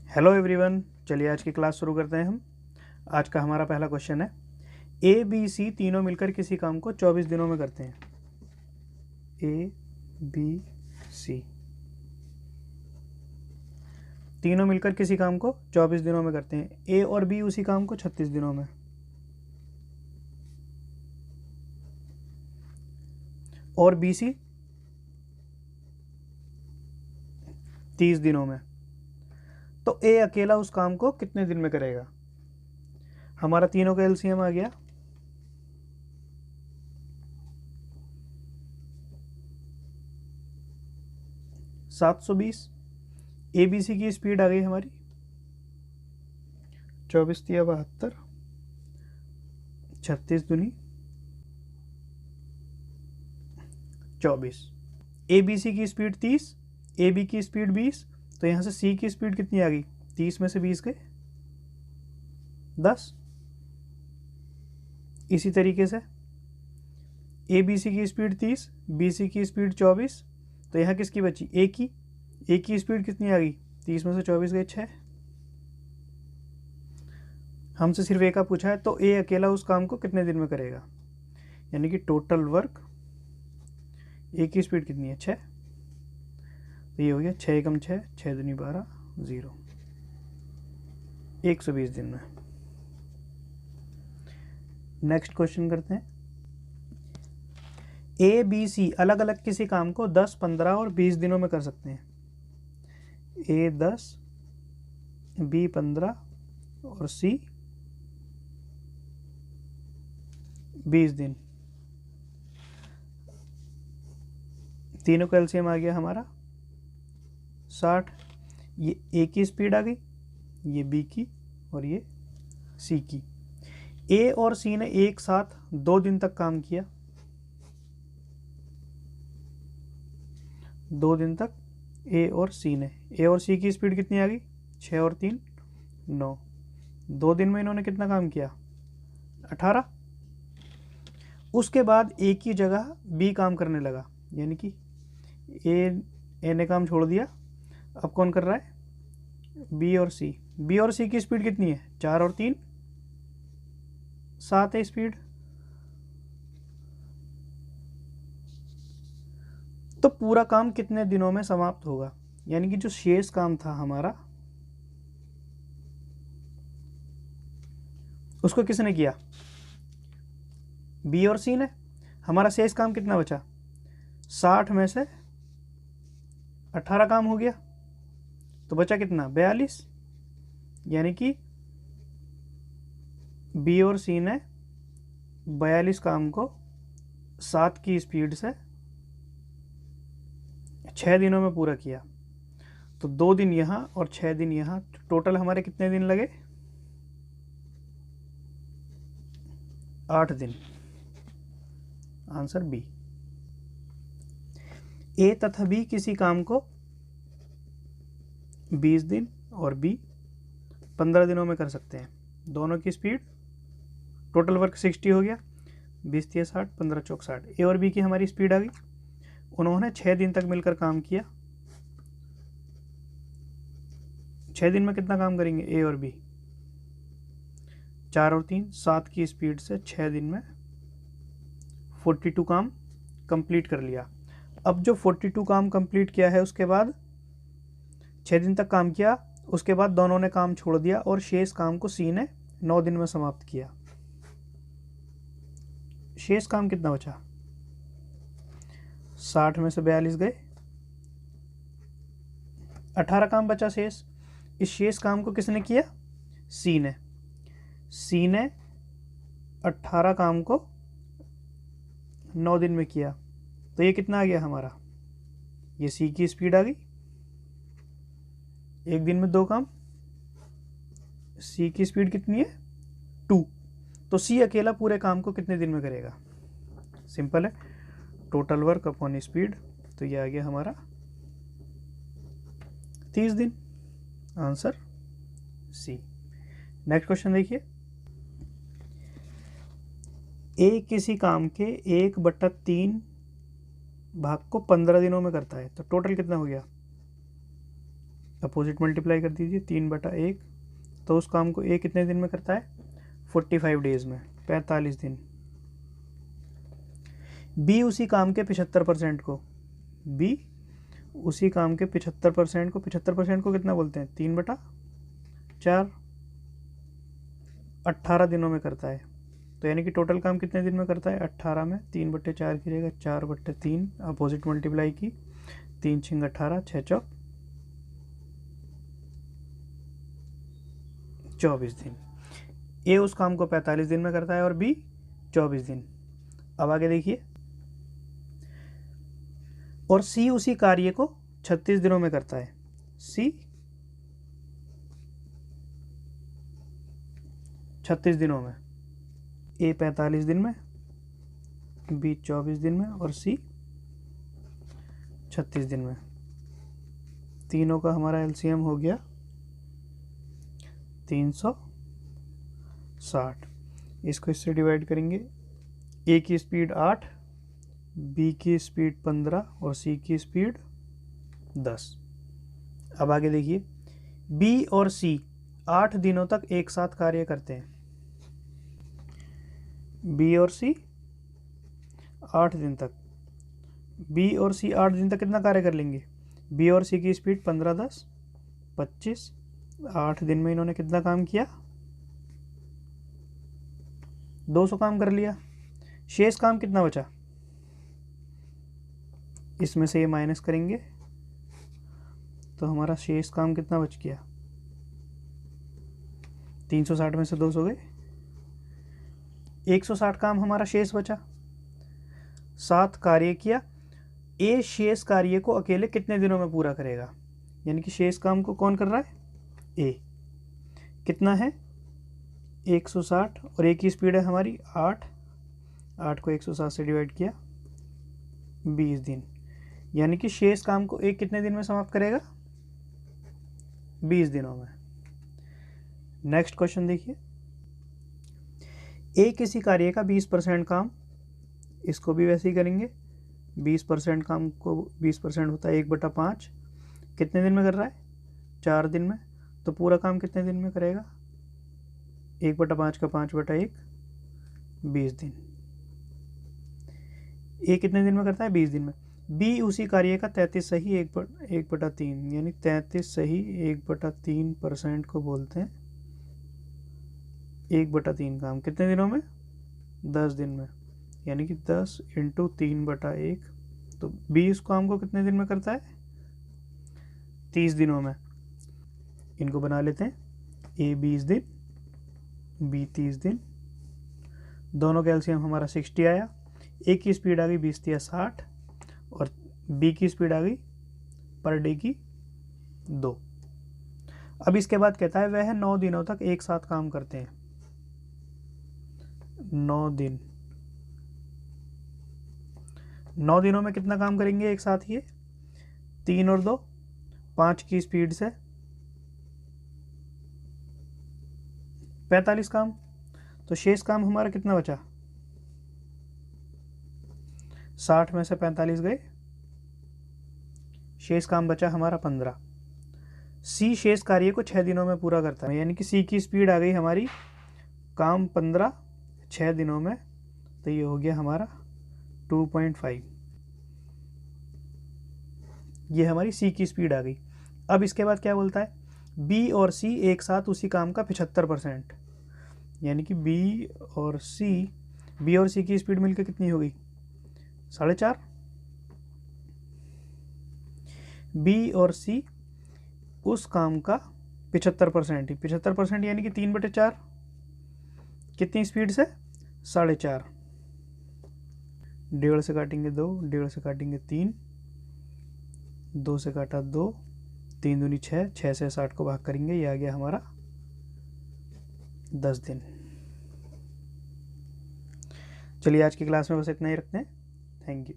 Hello everyone, चलिए आज की क्लास शुरू करते हैं हम। आज का हमारा पहला क्वेश्चन है, ए बी सी तीनों मिलकर किसी काम को 24 दिनों में करते हैं। ए बी सी तीनों मिलकर किसी काम को 24 दिनों में करते हैं। ए और बी उसी काम को 36 दिनों में, और बी सी 30 दिनों में। तो ए अकेला उस काम को कितने दिन में करेगा? हमारा तीनों का एलसीएम आ गया 720। ए बी सी की स्पीड आ गई हमारी 24 तिया 72, 36 दूनी 24। ए बी सी की स्पीड 30, ए बी की स्पीड 20, तो यहाँ से सी की स्पीड कितनी आ गई? 30 में से 20 गए 10। इसी तरीके से ए बी सी की स्पीड 30, बी सी की स्पीड 24, तो यहाँ किसकी बची? ए की स्पीड कितनी आ गई? 30 में से 24 गए 6। हमसे सिर्फ ए का पूछा है, तो ए अकेला उस काम को कितने दिन में करेगा? यानी कि टोटल वर्क, ए की स्पीड कितनी है? 6। तो ये हो गया 6 एकम 6, 6 दूनी 12, 0, 120 दिन में। नेक्स्ट क्वेश्चन करते हैं। ए बी सी अलग अलग किसी काम को 10, 15 और 20 दिनों में कर सकते हैं। ए 10, बी 15 और सी 20 दिन। तीनों का एलसीएम आ गया हमारा 60। ये ए की स्पीड आ गई, ये बी की और ये सी की। ए और सी ने एक साथ 2 दिन तक काम किया। 2 दिन तक ए और सी की स्पीड कितनी आ गई? 6 और 3 9। 2 दिन में इन्होंने कितना काम किया? 18। उसके बाद ए की जगह बी काम करने लगा, यानी कि ए ने काम छोड़ दिया। अब कौन कर रहा है? बी और सी की स्पीड कितनी है? 4 और 3 7 है स्पीड। तो पूरा काम कितने दिनों में समाप्त होगा? यानी कि जो शेष काम था हमारा, उसको किसने किया? बी और सी ने। हमारा शेष काम कितना बचा? 60 में से 18 काम हो गया, तो बचा कितना? 42। यानी कि बी और सी ने 42 काम को 7 की स्पीड से 6 दिनों में पूरा किया। तो 2 दिन यहाँ और 6 दिन यहाँ, टोटल हमारे कितने दिन लगे? 8 दिन। Answer B. ए तथा बी किसी काम को 20 दिन और बी 15 दिनों में कर सकते हैं। दोनों की स्पीड, टोटल वर्क 60 हो गया, 20 तिया 60, 15 चौक 60। ए और बी की हमारी स्पीड आ गई। उन्होंने 6 दिन तक मिलकर काम किया। 6 दिन में कितना काम करेंगे ए और बी? 4 और 3 7 की स्पीड से 6 दिन में 42 काम कंप्लीट कर लिया। अब जो 42 काम कंप्लीट किया है, उसके बाद 6 दिन तक काम किया, उसके बाद दोनों ने काम छोड़ दिया और शेष काम को सी ने 9 दिन में समाप्त किया। शेष काम कितना बचा? 60 में से 42 गए, 18 काम बचा शेष। इस शेष काम को किसने किया? सी ने 18 काम को 9 दिन में किया। तो ये कितना आ गया हमारा? ये सी की स्पीड आ गई। एक दिन में 2 काम। सी की स्पीड कितनी है? 2। तो सी अकेला पूरे काम को कितने दिन में करेगा? सिंपल है, टोटल वर्क अपॉन स्पीड। तो ये आ गया हमारा 30 दिन। Answer C. नेक्स्ट क्वेश्चन देखिए। ए किसी काम के 1/3 भाग को 15 दिनों में करता है, तो टोटल कितना हो गया? अपोजिट मल्टीप्लाई कर दीजिए, 3/1। तो उस काम को ए कितने दिन में करता है? 45 डेज में, 45 दिन। बी उसी काम के 75% को, बी उसी काम के 75% को, 75% को कितना बोलते हैं? 3/4, 18 दिनों में करता है। तो यानी कि टोटल काम कितने दिन में करता है? 18 में 3/4 की जगह 4/3, अपोजिट मल्टीप्लाई की, 3 × 18, 6 × 24 दिन। ए उस काम को 45 दिन में करता है और बी 24 दिन। अब आगे देखिए, और सी उसी कार्य को 36 दिनों में करता है। सी 36 दिनों में, ए 45 दिन में, बी 24 दिन में और सी 36 दिन में। तीनों का हमारा एलसीएम हो गया 360। इसको इससे डिवाइड करेंगे, ए की स्पीड 8, बी की स्पीड 15 और सी की स्पीड 10। अब आगे देखिए, बी और सी 8 दिनों तक एक साथ कार्य करते हैं। बी और सी 8 दिन तक, बी और सी 8 दिन तक कितना कार्य कर लेंगे? बी और सी की स्पीड 15, 10, 25। 8 दिन में इन्होंने कितना काम किया? 200 काम कर लिया। शेष काम कितना बचा? इसमें से ये माइनस करेंगे तो हमारा शेष काम कितना बच गया? 360 में से 200 गए, 160 काम हमारा शेष बचा। 7 कार्य किया। ए शेष कार्य को अकेले कितने दिनों में पूरा करेगा? यानी कि शेष काम को कौन कर रहा है? ए। कितना है? 160 और ए की स्पीड है हमारी 8। 8 को 160 से डिवाइड किया, 20 दिन। यानी कि शेष काम को ए कितने दिन में समाप्त करेगा? 20 दिनों में। नेक्स्ट क्वेश्चन देखिए, ए किसी कार्य का 20% काम, इसको भी वैसे ही करेंगे। 20% काम को 20% होता है 1/5। कितने दिन में कर रहा है? 4 दिन में। तो पूरा काम कितने दिन में करेगा? 1/5 का 5/1, 20 दिन। ए कितने दिन में करता है? 20 दिन में। बी उसी कार्य का 33 सही 1/3, यानी 33 सही 1/3% को बोलते हैं 1/3 काम कितने दिनों में? 10 दिन में। यानी कि 10 × 3/1। तो 20 काम को कितने दिन में करता है? 30 दिनों में। इनको बना लेते हैं, ए 20 दिन, बी 30 दिन। दोनों का एलसीएम हमारा 60 आया। ए की स्पीड आ गई 20 × 60 और बी की स्पीड आ गई पर डे की 2। अब इसके बाद कहता है वह 9 दिनों तक एक साथ काम करते हैं। 9 दिन, 9 दिनों में कितना काम करेंगे एक साथ? ये 3 और 2, 5 की स्पीड से 45 काम। तो शेष काम हमारा कितना बचा? 60 में से 45 गए, शेष काम बचा हमारा 15। सी शेष कार्य को 6 दिनों में पूरा करता है। यानी कि सी की स्पीड आ गई हमारी काम 15 6 दिनों में। तो ये हो गया हमारा 2.5। ये हमारी सी की स्पीड आ गई। अब इसके बाद क्या बोलता है? बी और सी एक साथ उसी काम का 75%, यानी कि बी और सी की स्पीड मिलकर कितनी हो गई? 4.5। बी और सी उस काम का 75% ही, 75% यानी कि 3/4। कितनी स्पीड से? 4.5। 1.5 से काटेंगे 2, 1.5 से काटेंगे 3, 2 से काटा 2, 3 दूनी 6, 6 से 60 को भाग करेंगे, ये आ गया हमारा 10 दिन। चलिए आज की क्लास में बस इतना ही रखते हैं। Thank you.